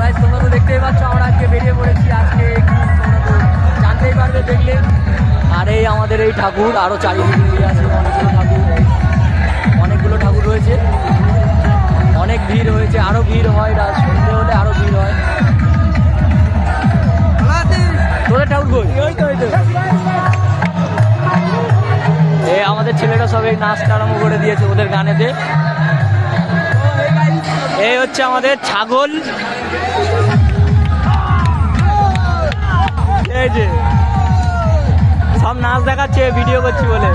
Guys তোমরা তো দেখতেই পাচ্ছ আমরা আজকে বেরিয়ে পড়েছি। আজকে তোমরা তো জানতেই পারবে দেখলে। আর এই আমাদের এই ঠাকুর আরো চারিদিকে আছে অনেকগুলো ঠাকুর রয়েছে। অনেক ভিড় হয়েছে, আরো ভিড় হয়, রাত সন্ধ্যে হলে আরো ভিড় হয়। তোদের ঠাকুর কই? এই আমাদের ছেলেরা সব এই নাচটা আরম্ভ করে দিয়েছে ওদের গানেতে। এই হচ্ছে আমাদের ছাগল, এই যে সব নাচ দেখাচ্ছে ভিডিও করছি বলে।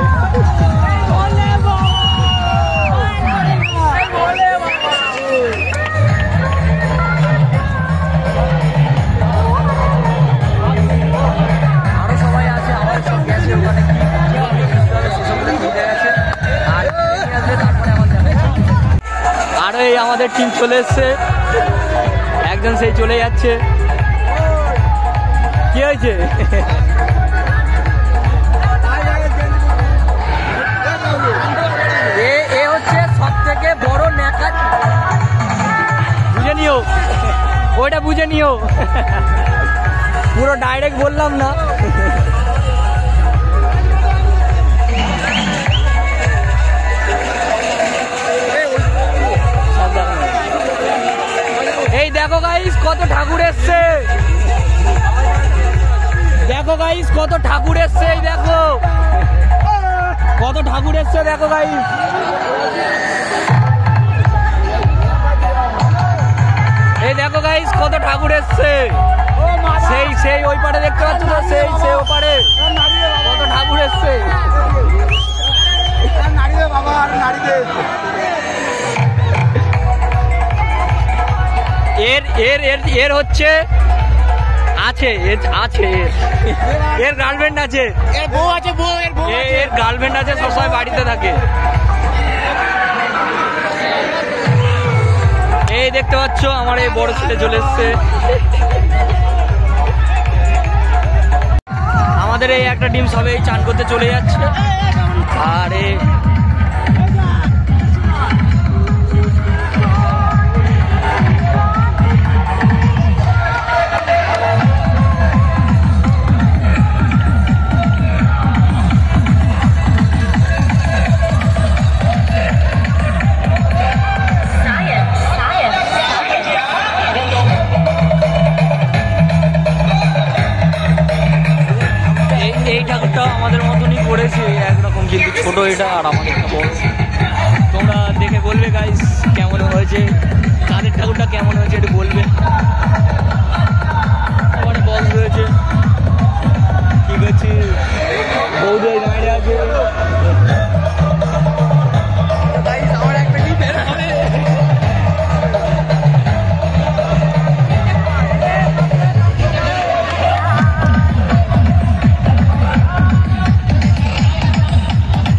আরো সবাই আছে, আমার সব গেছে ওখানে আরো এই আমাদের টিম চলে এসছে, একজন সেই চলে যাচ্ছে। কি হয়েছে? এ হচ্ছে সব থেকে বড় নেকা, বুঝে নিও, ওইটা বুঝে নিও। পুরো ডাইরেক্ট বললাম না। এই দেখো গাইস কত ঠাকুর এসছে, দেখো গাইস কত ঠাকুর এসছে, এই দেখো কত ঠাকুর এসছে, দেখো গাইস। এই দেখো গাইস কত ঠাকুর এসছে, সেই ওই পারে দেখতে পাচ্ছ তো, সেই ওপারে কত ঠাকুর এসছে। এর হচ্ছে আছে এর গার্লফ্রেন্ড আছে, এর বউ আছে, এর গার্লফ্রেন্ড আছে, সবসময় বাড়িতে থাকে। এই দেখতে পাচ্ছ আমার এই বড় ছেলে চলে এসছে। আমাদের এই একটা টিম সবে চান করতে চলে যাচ্ছে। আর এই ঠাকুরটাও আমাদের মতনই করেছে একরকম, কিন্তু ছোট এটা আর আমাদেরটা বড়। তোমরা দেখে বলবে গাইস কেমন হয়েছে, কাদের ঠাকুরটা কেমন হয়েছে একটু বলবে। ওখানে বক্স রয়েছে, ঠিক আছে, বৌদি দাঁড়িয়ে আছে।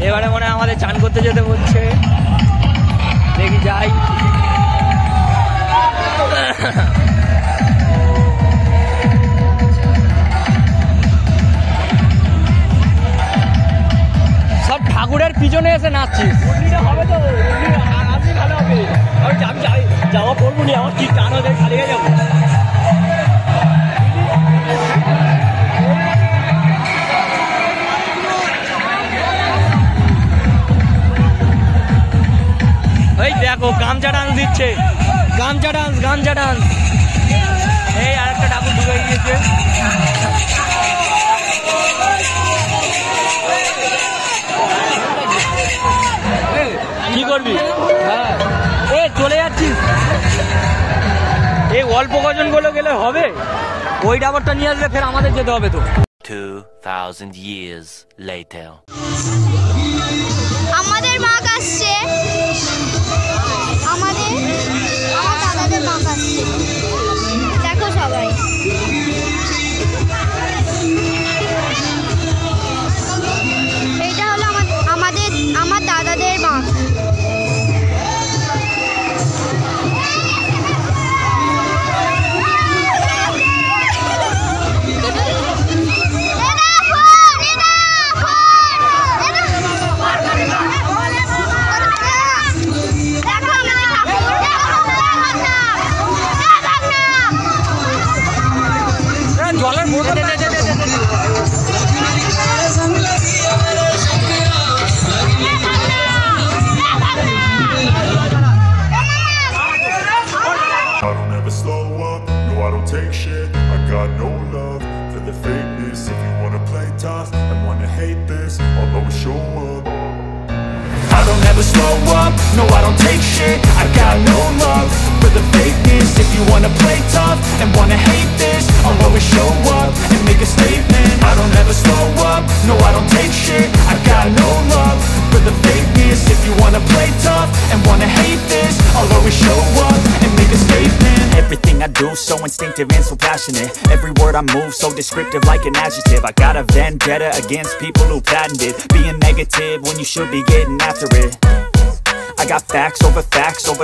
এবারে মনে হয় আমাদের চান করতে যেতে বলছে, দেখি যাই। সব ঠাকুরের পিছনে এসে নাচছিস, হবে তো ভালো হবে। আমি যাওয়া করবো নি, আমার কি টান হয়ে খালি হয়ে যাবো। এই দেখো গামছা ডান্স দিচ্ছে, গামছা ডান্স। এই আরেকটা ঠাকুর ঢুকে গিয়েছে। কি করবি? হ্যাঁ এ চলে যাচ্ছিস, এই অল্প কজন গুলো গেলে হবে, ওই ডাবরটা নিয়ে আসলে ফের আমাদের যেতে হবে তো। 2000 years later আমাদের মাক আসছে, আমার দাদাদের মাক আসছে, দেখো সবাই। এইটা হলো আমার দাদাদের মাক। don't ever slow up, no I don't take shit. I got no love for the fakeness. If you wanna play tough and wanna hate this, I'll always show up. I don't ever slow up, no I don't take shit. I got no love for the fakeness. If you wanna play tough and wanna hate this, I'll always show up and make a statement. I don't ever slow up, no I don't take shit. I got no love for the fakeness. If you wanna play tough and wanna hate this, I'll always show up and make a statement. Everything I do so instinctive and so passionate. Every word I move so descriptive like an adjective. I got a vendetta against people who patented being negative when you should be getting after it. I got facts over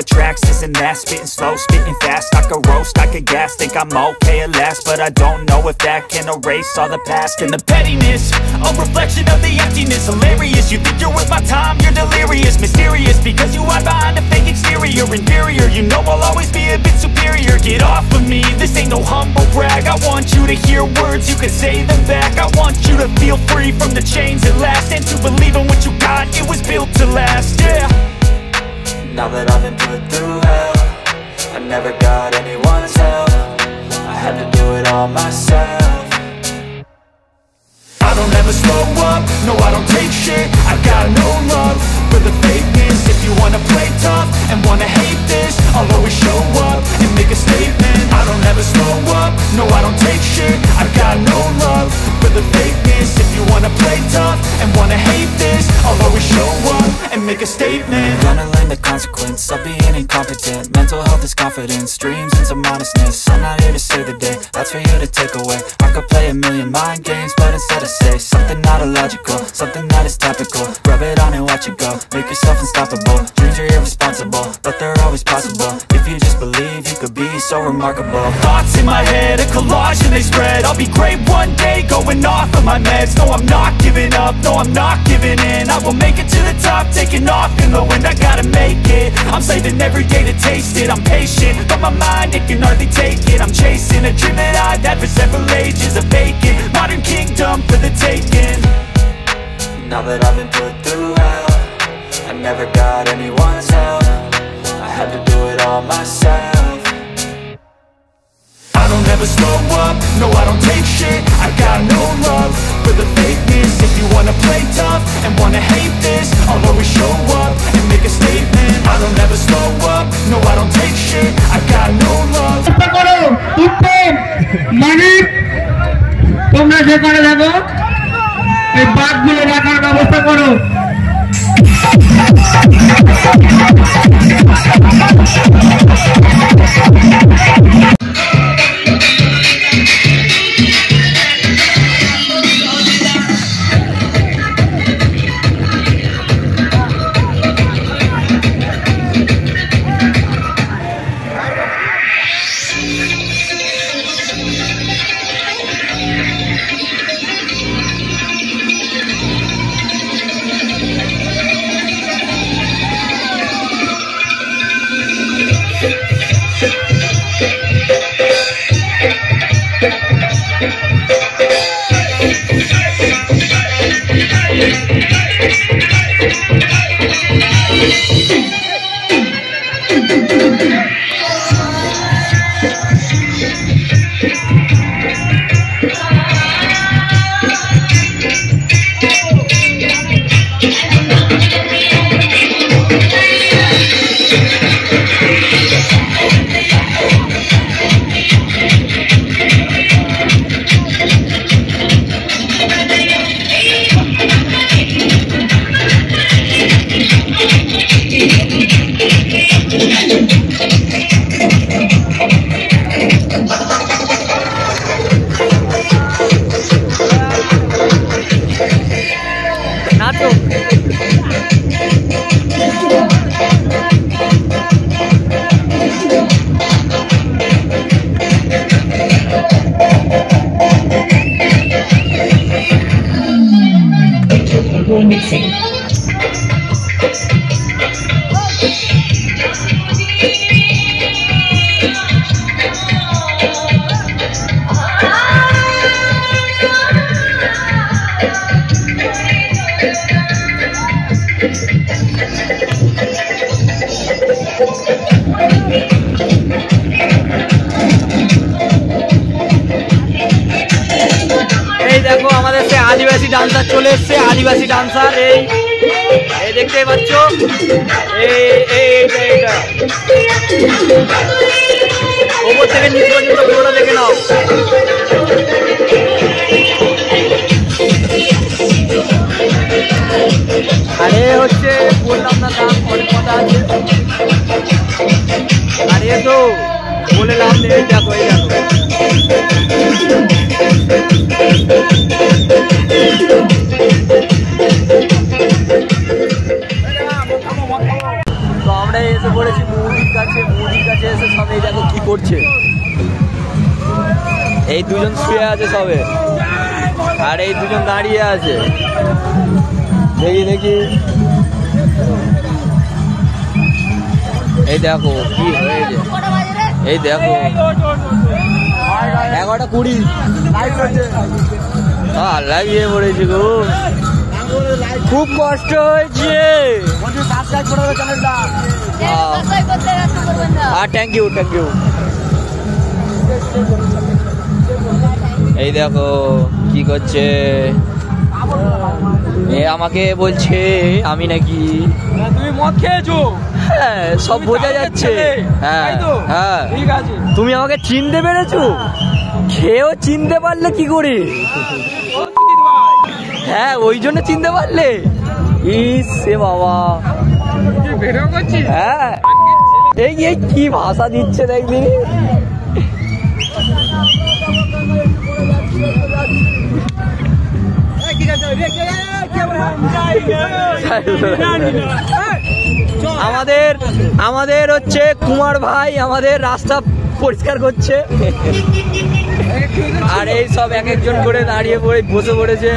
tracks, this and that. Spitting slow, spitting fast. I could roast, I could gas. Think I'm okay at last, but I don't know if that can erase all the past. And the pettiness, a reflection of the emptiness. Hilarious, you think you're worth my time, you're delirious. Mysterious, because you hide behind a fake exterior. Inferior, you know I'll always be a bit superior. Get off of me, this ain't no humble brag. I want you to hear words, you can say them back. I want you to feel free from the chains at last, and to believe in what you got, it was built to last, yeah. Now that I've been put through hell, I never got anyone's help. I had to do it all myself. I don't ever slow up, no I don't take shit. I got no love for the fakeness. If you wanna play tough and wanna hate this, I'll always show up and make a statement. I don't ever slow up, no I don't take shit. I got no love for the fakeness. If you wanna play tough and wanna hate this, I'll always show up and make a statement. Gonna learn the consequence of being incompetent. Mental health is confidence, dreams and some honestness. I'm not here to save the day, that's for you to take away. I could play a million mind games, but instead I say something not illogical, something that is topical. Rub it on and watch it go, make yourself unstoppable. Dreams are irresponsible, but they're always possible. If you just believe, you could be so remarkable. Thoughts in my head, a collage and they spread. I'll be great one day, going off of my meds. No, I'm not giving up, no, I'm not giving in. I will make it to the top, taking off in the wind. I gotta make it, I'm saving every day to taste it. I'm patient, but my mind, it can hardly take it. I'm chasing a dream that I've had for several ages. A vacant, modern kingdom for the taking. Now that I've been put through hell, I never got anyone's help. I had to do it all myself. I don't ever slow up, no I don't take shit. I got no love for the fakeness. If you wanna play tough and wanna hate this, I'll always show up and make a statement. I don't ever slow up, no I don't take shit. I got no love. মানিক তোমরা সেখানে দেখো এই বাঘগুলো রাখার ব্যবস্থা করো। Mixing. দেখো আমাদের সে আদিবাসী dancer চলে এসছে, আদিবাসী ডান্সার। এই দেখতেই পাচ্ছ, এইটা ওপর থেকে নিচ পর্যন্ত পুরোটা দেখে নাও। আরে হচ্ছে বললাম না, দাম অনেক কথা আছে। আরে তো বলে লাভ নেই, দেখো এই দেখো। তো আমরা এসে পড়েছি মুদির কাছে, মুদির কাছে এসে সবাই দেখো কি করছে। এই দুজন শুয়ে আছে সবে, আর এই দুজন দাঁড়িয়ে আছে। দেখি দেখি, এই দেখো কি হয়েছে, এই দেখো 11:20 লাগিয়ে পড়েছে গো, খুব কষ্ট হয়েছে। Thank you thank you. এই দেখো কি করছে, এ আমাকে বলছে আমি নাকি তুমি মদ খেয়েছো। হ্যাঁ সব বোঝা যাচ্ছে। হ্যাঁ হ্যাঁ ঠিক আছে, তুমি আমাকে চিনতে পেরেছো, খেয়েও চিনতে পারলে কি করে? হ্যাঁ ওই জন্য চিনতে পারলে। ইস সে বাবা, হ্যাঁ এই কি ভাষা দিচ্ছে দেখবি। আমাদের হচ্ছে কুমার ভাই আমাদের রাস্তা পরিষ্কার করছে, আর এই সব এক একজন করে দাঁড়িয়ে পড়ে বসে পড়েছে।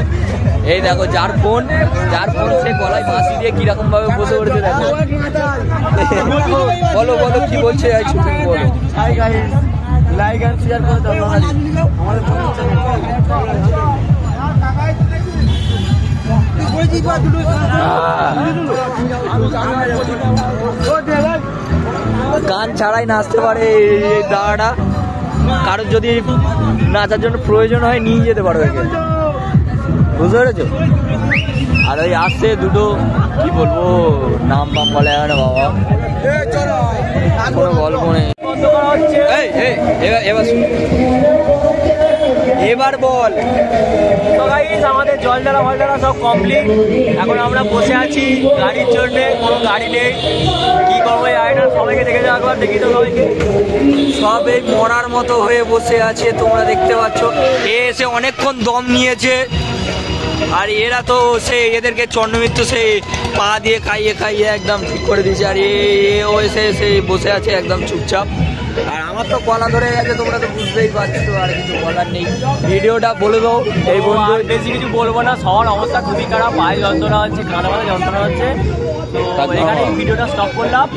এই দেখো যার ফোন সে গলায় ফাঁসি দিয়ে কিরকম ভাবে বসে পড়েছে দেখো। বলো বলো কি বলছে, বলো। লাইক আর শেয়ার করে দাও। গান ছাড়াই নাচতে পারে এই দাঁড়াটা, কারোর যদি নাচার জন্য প্রয়োজন হয় নিয়ে যেতে পারো একে, বুঝতে পেরেছো? আর ওই আসছে দুটো কি বলবো নাম বাম বলে না বাবা, কোনো গল্প নেই। এবার বল। তো গাইস আমাদের জল ঢালা সব কমপ্লিট, এখন আমরা বসে আছি গাড়ির জন্য, কোনো গাড়ি নেই। কি করবো এই আইডার, সবাইকে দেখে যাও একবার, দেখি তো সবাইকে। সব এই মরার মতো হয়ে বসে আছে, তোমরা দেখতে পাচ্ছ। এসে অনেকক্ষণ দম নিয়েছে, আর এরা তো সে এদেরকে চন্ডমিত্র সে পা দিয়ে খাইয়ে একদম ঠিক করে দিয়েছে। আর ও এসে বসে আছে একদম চুপচাপ। আর আমার তো গলা ধরে গেছে, তোমরা তো বুঝতেই পারছো, আর কিছু বলার নেই। ভিডিওটা বলে দাও এই বন্ধু। বেশি কিছু বলবো না, সবার অবস্থা খুবই খারাপ, পায়ে যন্ত্রণা হচ্ছে, কাঁধা মাথা যন্ত্রণা হচ্ছে। তো এখানে ভিডিওটা স্টপ করলাম।